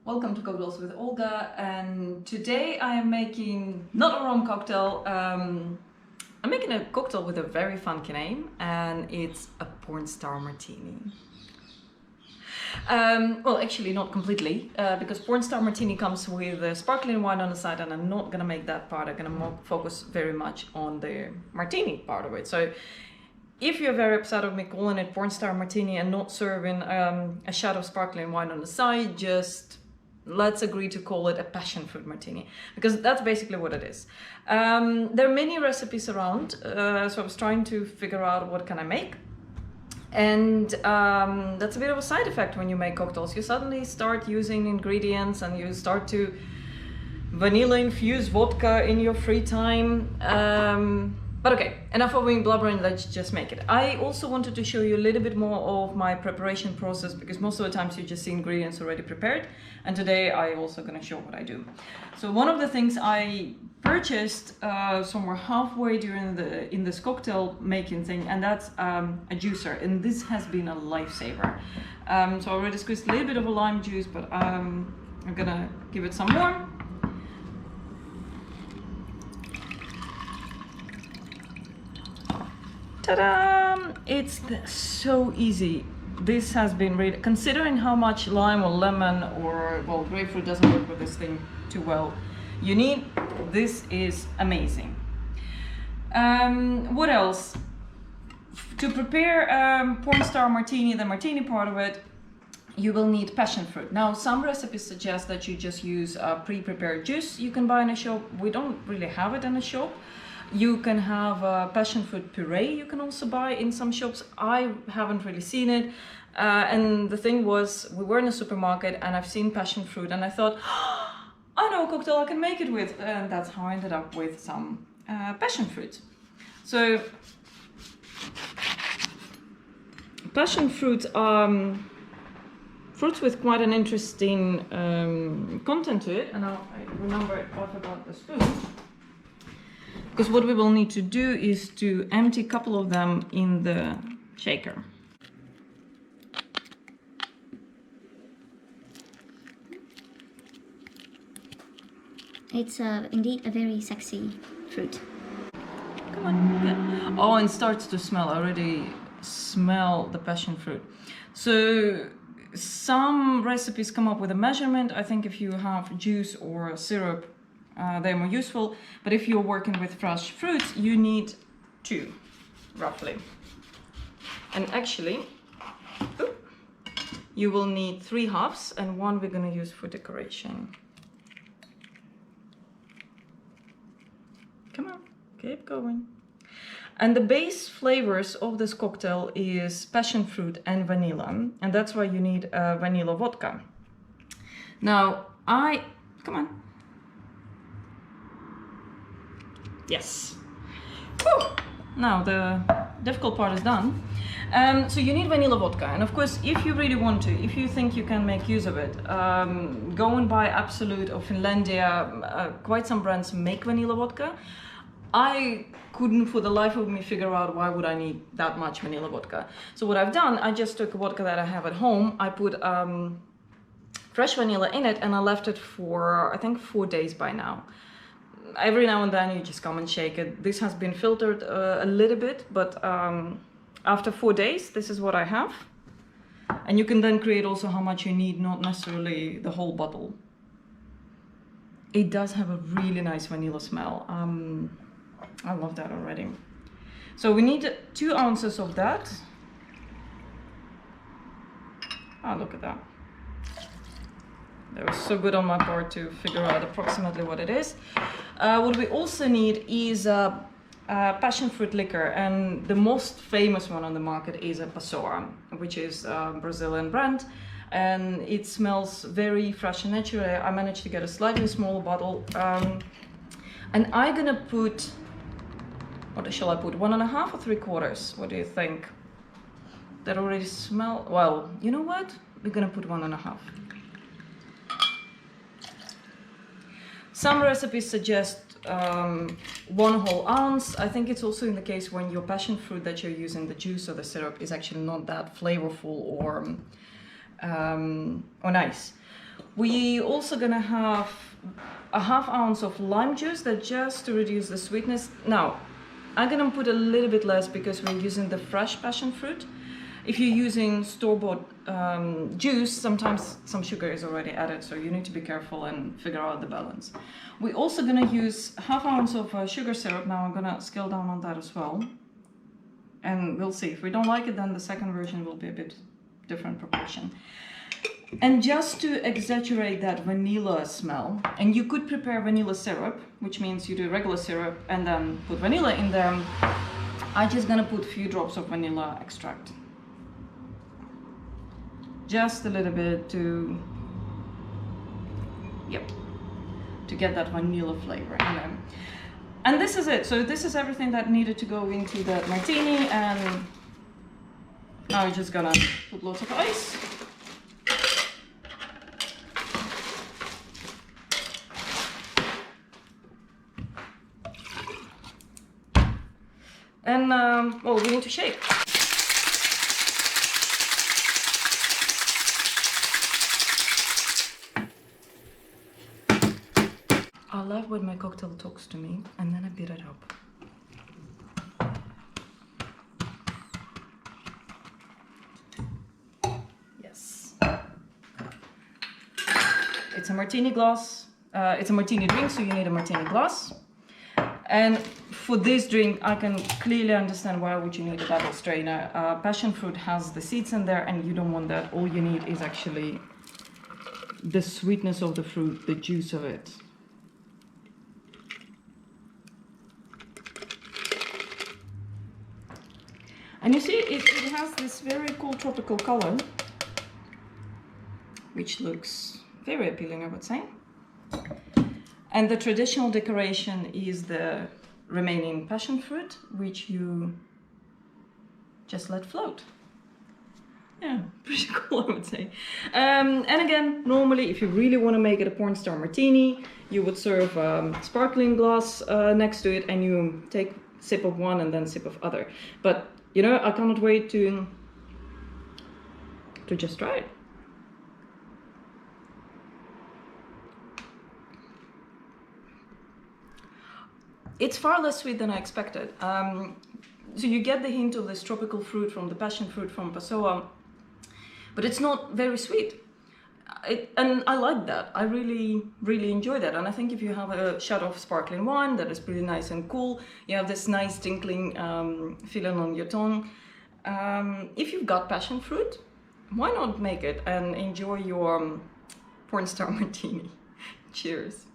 Welcome to Cocktails with Olga, and today I am making not a rum cocktail. I'm making a cocktail with a very funky name, and it's a porn star martini. Well, actually not completely, because porn star martini comes with sparkling wine on the side, and I'm not gonna make that part. I'm gonna focus very much on the martini part of it. So if you're very upset of me calling it porn star martini and not serving a shot of sparkling wine on the side, just let's agree to call it a passion fruit martini, because that's basically what it is. There are many recipes around, so I was trying to figure out what can I make. And that's a bit of a side effect when you make cocktails. You suddenly start using ingredients and you start to vanilla infuse vodka in your free time. But okay, enough of me blubbering, let's just make it. I also wanted to show you a little bit more of my preparation process, because most of the times you just see ingredients already prepared. And today I also gonna show what I do. So one of the things I purchased somewhere halfway in this cocktail making thing, and that's a juicer. And this has been a lifesaver. So I already squeezed a little bit of a lime juice, but I'm gonna give it some more. Ta-da! It's so easy. This has been really, considering how much lime or lemon or, well, grapefruit doesn't work with this thing too well, you need, this is amazing. What else? To prepare porn star martini, the martini part of it, you will need passion fruit. Now, some recipes suggest that you just use a pre-prepared juice you can buy in a shop. We don't really have it in a shop. You can have a passion fruit puree you can also buy in some shops. I haven't really seen it. And the thing was, we were in a supermarket and I've seen passion fruit and I thought, oh, I know a cocktail I can make it with. And that's how I ended up with some passion fruit. So, passion fruit are fruits with quite an interesting content to it. And now I remember I forgot the spoon. Because what we will need to do is to empty a couple of them in the shaker. It's indeed a very sexy fruit. Come on. Yeah. Oh, and starts to smell. I already smell the passion fruit. So some recipes come up with a measurement. I think if you have juice or syrup, they're more useful, but if you're working with fresh fruits, you need 2, roughly. And actually, you will need 3 halves, and 1 we're gonna use for decoration. Come on, keep going. And the base flavors of this cocktail is passion fruit and vanilla, and that's why you need vanilla vodka. Now, come on. Yes. Whew. Now the difficult part is done. So you need vanilla vodka, and of course, if you really want to, if you think you can make use of it, go and buy Absolute or Finlandia. Quite some brands make vanilla vodka. I couldn't for the life of me figure out why would I need that much vanilla vodka. So what I've done, I just took a vodka that I have at home. I put fresh vanilla in it, and I left it for I think 4 days by now. Every now and then you just come and shake it. This has been filtered a little bit, but after 4 days, this is what I have. And you can then create also how much you need, not necessarily the whole bottle. It does have a really nice vanilla smell. I love that already. So we need 2 ounces of that. Oh, look at that. That was so good on my part to figure out approximately what it is. What we also need is passion fruit liquor, and the most famous one on the market is a passoa, which is a Brazilian brand, and it smells very fresh and natural. I managed to get a slightly smaller bottle, and I'm gonna put, what shall I put, 1.5 or 3/4? What do you think? That already smell, well, you know what? We're gonna put 1.5. Some recipes suggest 1 whole ounce. I think it's also in the case when your passion fruit that you're using, the juice or the syrup, is actually not that flavorful or nice. We also gonna have a half ounce of lime juice, that just to reduce the sweetness. Now, I'm gonna put a little bit less because we're using the fresh passion fruit. If you're using store-bought juice, sometimes some sugar is already added, so you need to be careful and figure out the balance. We're also gonna use half ounce of sugar syrup. Now I'm gonna scale down on that as well. And we'll see. If we don't like it, then the second version will be a bit different proportion. And just to exaggerate that vanilla smell, and you could prepare vanilla syrup, which means you do regular syrup and then put vanilla in there. I'm just gonna put a few drops of vanilla extract. Just a little bit to, to get that vanilla flavor in there. And this is it. So this is everything that needed to go into the martini, and now we're just gonna put lots of ice. And well, we need to shake. I love when my cocktail talks to me, and then I beat it up. Yes. It's a martini glass. It's a martini drink, so you need a martini glass. And for this drink, I can clearly understand why would you need a double strainer. Passion fruit has the seeds in there, and you don't want that. All you need is actually the sweetness of the fruit, the juice of it. And you see, it has this very cool tropical color, which looks very appealing, I would say. And the traditional decoration is the remaining passion fruit, which you just let float. Yeah, pretty cool, I would say. And again, normally, if you really want to make it a porn star martini, you would serve sparkling glass next to it, and you take sip of one and then sip of other. But you know, I cannot wait to just try it. It's far less sweet than I expected. So you get the hint of this tropical fruit from the passion fruit from passoa, but it's not very sweet. And I like that. I really, really enjoy that. And I think if you have a shot of sparkling wine that is pretty nice and cool, you have this nice tinkling feeling on your tongue. If you've got passion fruit, why not make it and enjoy your porn star martini? Cheers.